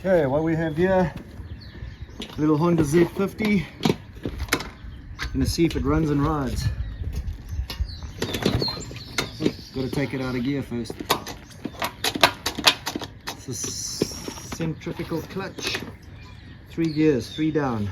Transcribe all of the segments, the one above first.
Okay, what we have here, little Honda Z50. Gonna see if it runs and rides. Gotta take it out of gear first. It's a centrifugal clutch. 3 gears, 3 down.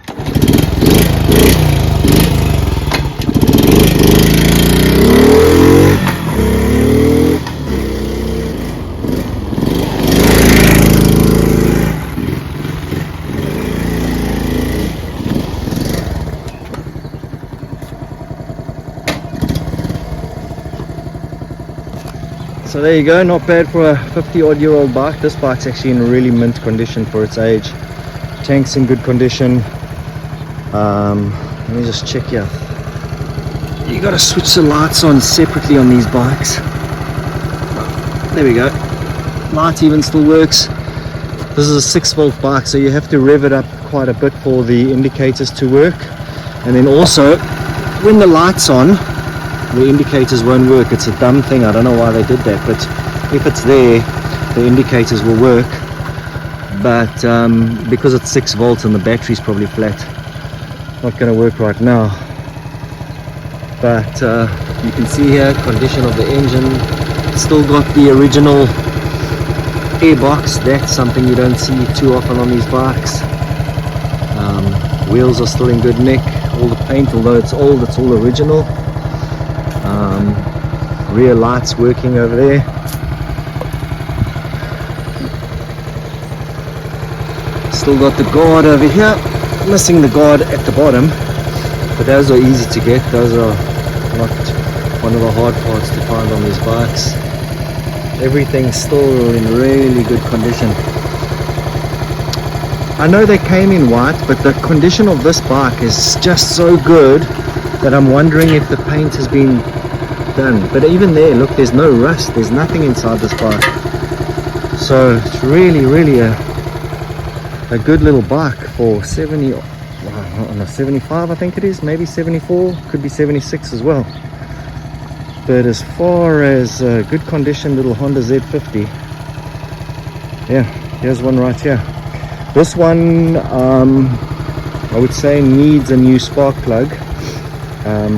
So there you go, not bad for a 50-odd-year-old bike. This bike's actually in really mint condition for its age. Tank's in good condition. Let me just check here. You gotta switch the lights on separately on these bikes. There we go. Light even still works. This is a 6-volt bike, so you have to rev it up quite a bit for the indicators to work. And then also, when the light's on, the indicators won't work. It's a dumb thing, I don't know why they did that, but if it's there, the indicators will work. But because it's 6 volts and the battery's probably flat, not going to work right now. But you can see here, condition of the engine, still got the original airbox. That's something you don't see too often on these bikes. Wheels are still in good nick. All the paint, although it's old, it's all original. Rear lights working over there. Still got the guard over here, missing the guard at the bottom, but those are easy to get. Those are not one of the hard parts to find on these bikes. Everything's still in really good condition. I know they came in white, but the condition of this bike is just so good that I'm wondering if the paint has been done. But even there, look, there's no rust, there's nothing inside this bike. So it's really a good little bike for 70, no, 75 I think it is, maybe 74, could be 76 as well. But as far as good condition little Honda Z50, yeah, here's one right here. This one I would say needs a new spark plug.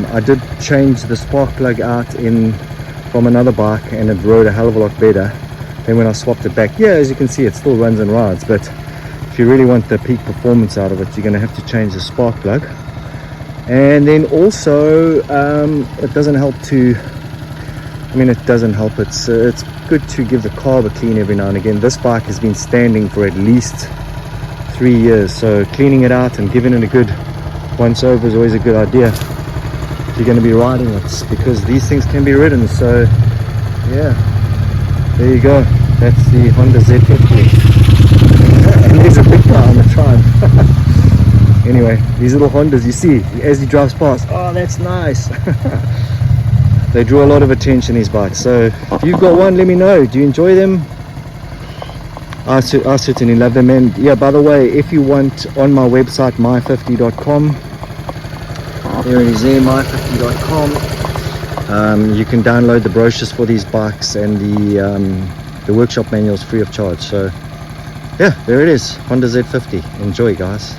I did change the spark plug out from another bike, and it rode a hell of a lot better than when I swapped it back. Yeah, as you can see, it still runs and rides, but if you really want the peak performance out of it, you're going to have to change the spark plug. And then also it doesn't help to, it doesn't help, it's good to give the carb a clean every now and again. This bike has been standing for at least 3 years, so cleaning it out and giving it a good once over is always a good idea if you're going to be riding it, because these things can be ridden. So yeah, there you go, that's the Honda Z50. And there's a big guy on the tribe. Anyway, these little Hondas you see as he drives past, oh that's nice. They draw a lot of attention, these bikes. So if you've got one, let me know, do you enjoy them? I certainly love them. And yeah, by the way, if you want, on my website my50.com, there it is there, my50.com, you can download the brochures for these bikes and the workshop manuals free of charge. So yeah, there it is, Honda Z50. Enjoy, guys.